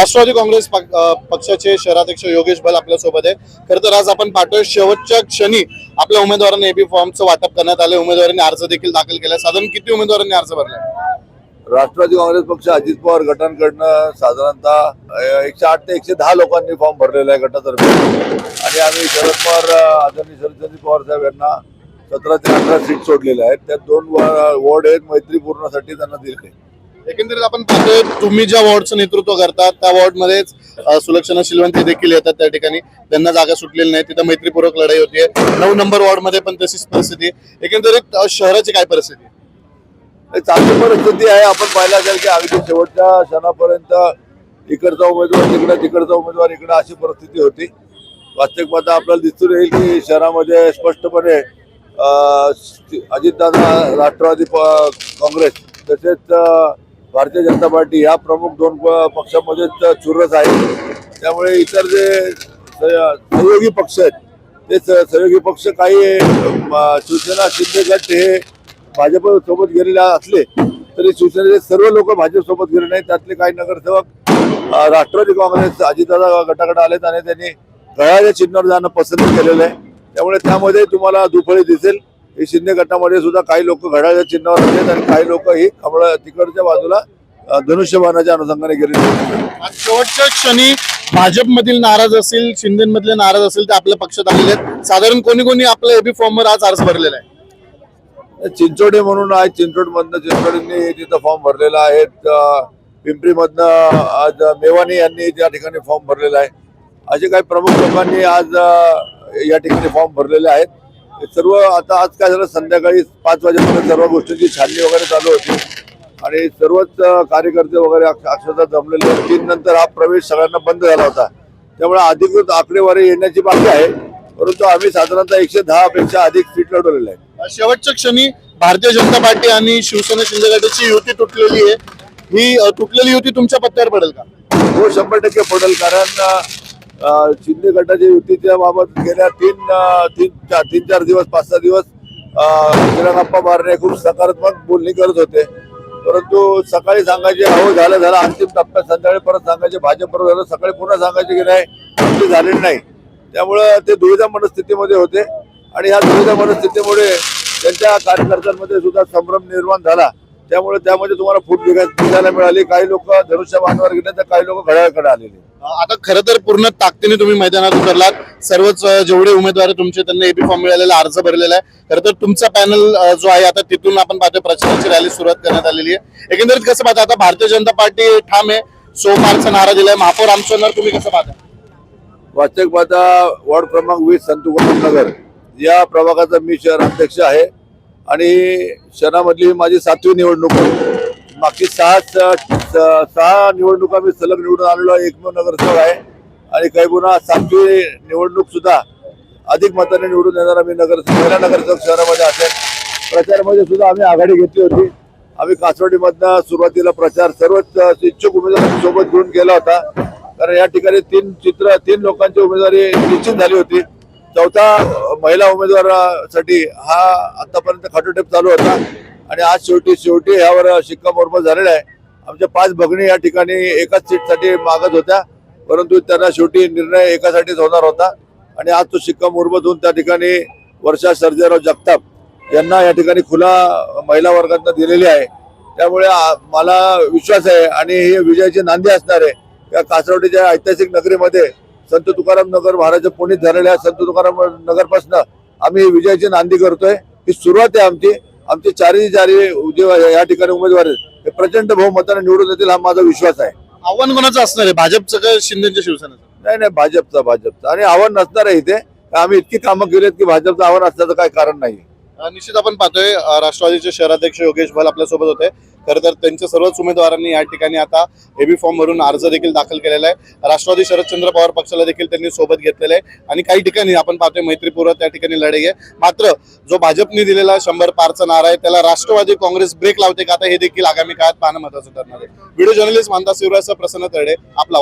राष्ट्रवादी काँग्रेस पक्षाचे शहराध्यक्ष योगेश भल आपल्यासोबत आहे। खरं तर आज आपण पाहतोय शेवटच्या क्षणी आपल्या उमेदवारांना एबी फॉर्मचं वाटप करण्यात आले। उमेदवारांनी अर्ज देखील दाखल केला। साधारण किती उमेदवारांनी अर्ज भरले? राष्ट्रवादी काँग्रेस पक्ष अजित पवार गटांकडनं साधारणतः 108 ते 110 लोकांनी फॉर्म भरलेला आहे गटातर्फे। आणि आम्ही शरद पवार आदरणीय शरद पवार साहेब यांना 17 ते 18 सीट सोडलेल्या आहेत। त्यात 2 वॉर्ड आहेत मैत्रीपूर्णसाठी त्यांना दिले। एकंदरीत आपण पाहतोय तुम्ही ज्या वॉर्डचं नेतृत्व करतात त्या वॉर्डमध्येच सुलक्षणा शिलवंती देखील येतात। त्या ठिकाणी त्यांना जागा सुटलेली नाही, तिथं मैत्रीपूर्वक लढाई होतीये। 9 नंबर वॉर्ड मध्ये पण तशीच परिस्थिती आहे। एकंदरीत शहराची काय परिस्थिती आहे? चांगली परिस्थिती आहे। आपण पाहिलं असेल की अगदी शेवटच्या क्षणापर्यंत इकडचा उमेदवार तिकडे, तिकडचा उमेदवार इकडे अशी परिस्थिती होती। वास्तविकता आपल्याला दिसून येईल की शहरामध्ये स्पष्टपणे अजितदादा, राष्ट्रवादी काँग्रेस तसेच भारतीय जनता पार्टी या प्रमुख 2 पक्षांमध्येच चुरस आहे। त्यामुळे इतर जे सहयोगी पक्ष आहेत ते सहयोगी पक्ष काही शिवसेना शिंदे गट हे भाजप सोबत गेलेले असले तरी शिवसेनेचे सर्व लोक भाजप सोबत गेले नाही। त्यातले काही नगरसेवक राष्ट्रवादी काँग्रेस अजितदादा गटाकडे आलेत आणि त्यांनी घड्याळाच्या चिन्हावर जाणं पसंत केलेलं आहे। त्यामुळे त्यामध्ये तुम्हाला दुफळी दिसेल। हे शिंदे गटामध्ये सुद्धा काही लोक घड्याळाच्या चिन्हावर आहेत आणि काही लोक ही तिकडच्या बाजूला धनुष्यबाणाच्या अनुषंगाने गेलेले आहेत। शेवटच्या क्षणी भाजपमधील नाराज असेल, शिंदेमधले नाराज असेल ते आपल्या पक्षात आलेले आहेत। साधारण कोणी कोणी आपल्या एबी फॉर्मवर आज अर्ज भरलेला आहे? चिंचोडे म्हणून आहे, चिंचोडमधनं चिंचोडींनी तिथं फॉर्म भरलेला आहे। पिंपरीमधनं आज मेवानी यांनी त्या ठिकाणी फॉर्म भरलेला आहे। असे काही प्रमुख लोकांनी आज या ठिकाणी फॉर्म भरलेले आहेत। सर्व आता आज काय झालं, संध्याकाळी 5 वाजेपर्यंत सर्व गोष्टींची छाननी वगैरे चालू होती आणि सर्वच कार्यकर्ते वगैरे अक्षरशः जमलेले। 3 नंतर हा प्रवेश सगळ्यांना बंद झाला होता। त्यामुळे अधिकृत आकडेवारी येण्याची बाकी आहे, परंतु आम्ही साधारणतः 110 पेक्षा अधिक सीट लढवलेल्या आहेत। शेवटच्या क्षणी भारतीय जनता पार्टी आणि शिवसेना शिंदे गटाची युती तुटलेली आहे। ही तुटलेली युती तुमच्या पत्त्यावर पडेल का? हो, 100% पडेल। कारण शिंदे गटाच्या युतीच्या बाबत गेल्या 3-4 दिवस 5-6 दिवस श्रीरंगप्पा बारणे खूप सकारात्मक बोलणी करत होते, परंतु सकाळी सांगायचे हो झालं अंतिम टप्प्यात, संध्याकाळी परत सांगायचे भाजप बरोबर झालं, सकाळी पुन्हा सांगायचे की नाही झालेले नाही। त्यामुळे ते दुविधा मनस्थितीमध्ये होते आणि ह्या दुविधा मनस्थितीमुळे त्यांच्या कार्यकर्त्यांमध्ये सुद्धा संभ्रम निर्माण झाला। त्यामुळे त्यामध्ये तुम्हाला फूट दिसायला मिळाली। काही लोक धनुष्यबाणावर गेले तर काही लोक घड्याळाकडे आलेले। आता खरं तर पूर्ण ताकदीने तुम्ही मैदानात उतरलात। सर्वच जेवढे उमेदवार तुमचे त्यांना एबी फॉर्म मिळालेला अर्ज भरलेला आहे। खरं तर तुमचा पॅनल जो आहे आता तिथून आपण पाहतोय प्रचाराची रॅली सुरुवात करण्यात आलेली आहे। एकंदरीत कसं पाहता आता भारतीय जनता पार्टी ठाम आहे, 100 पारचा नारा दिलाय। महापौर आमसोनार तुम्ही कसं पाहता? वास्तविक पाहता वॉर्ड क्रमांक 20 संतुगुण नगर या प्रभागाचा मी शहर अध्यक्ष आहे आणि शहरामधली माझी 7वी निवडणूक आहे। मागची 6 निवडणुका मी सलग निवडून आलेलो एकमेव नगरसेवक आहे आणि काही पुन्हा 7वी निवडणूक सुद्धा अधिक मताने निवडून येणारा मी पहिला नगरसेवक शहरामध्ये असेल। प्रचारामध्ये सुद्धा आम्ही आघाडी घेतली होती। आम्ही कासवाडीमधनं सुरुवातीला प्रचार सर्वच इच्छुक उमेदवारांसोबत घेऊन केला होता, कारण या ठिकाणी 3 लोकांची उमेदवारी निश्चित झाली होती। 4था महिला उमेदवारासाठी हा आतापर्यंत खाटोटेप चालू होता आणि आज शेवटी यावर शिक्कामोर्तब झालेला आहे। आमच्या 5 भगिनी या ठिकाणी एकाच सीटसाठी मागत होत्या, परंतु त्यांना शेवटी निर्णय एकासाठीच होणार होता आणि आज तो शिक्कामोर्तब होऊन त्या ठिकाणी वर्षा सर्जेराव जगताप यांना या ठिकाणी खुला महिला वर्गातनं दिलेली आहे। त्यामुळे मला विश्वास आहे आणि हे विजयाची नांदी असणार आहे। या कासरवाडीच्या ऐतिहासिक नगरीमध्ये संत तुकाराम नगर महाराज पुणित झालेल्या संत तुकाराम नगरपासून आम्ही विजयाची नांदी करतोय। ही सुरुवात आहे आमची 4 या ठिकाणी उमेदवार हे प्रचंड बहुमताने निवडून येतील हा माझा विश्वास आहे। आव्हान कोणाचं असणार आहे, भाजपचं का शिंदेच्या शिवसेनेचं? नाही, भाजपचं आणि आव्हान नसणार आहे इथे। आम्ही इतकी कामं केलीत की भाजपचं आव्हान असल्याचं काही कारण नाही। निश्चित आपण पाहतोय राष्ट्रवादीचे शहराध्यक्ष योगेश भल आपल्या सोबत होते। खरं तर त्यांच्या सर्वच उमेदवारांनी या ठिकाणी आता एबी फॉर्म भरून अर्ज देखील दाखल केलेला आहे। राष्ट्रवादी शरदचंद्र पवार पक्षाला देखील त्यांनी सोबत घेतलेलं आहे आणि काही ठिकाणी आपण पाहतोय मैत्रीपूर्वक त्या ठिकाणी लढाई आहे। मात्र जो भाजपने दिलेला 100 पारचा नारा आहे त्याला राष्ट्रवादी काँग्रेस ब्रेक लावते का, आता हे देखील आगामी काळात पाहणं महत्त्वाचं ठरणार आहे। व्हिडिओ जर्नलिस्ट मानता शिवराज प्रसन्न तरडे आपला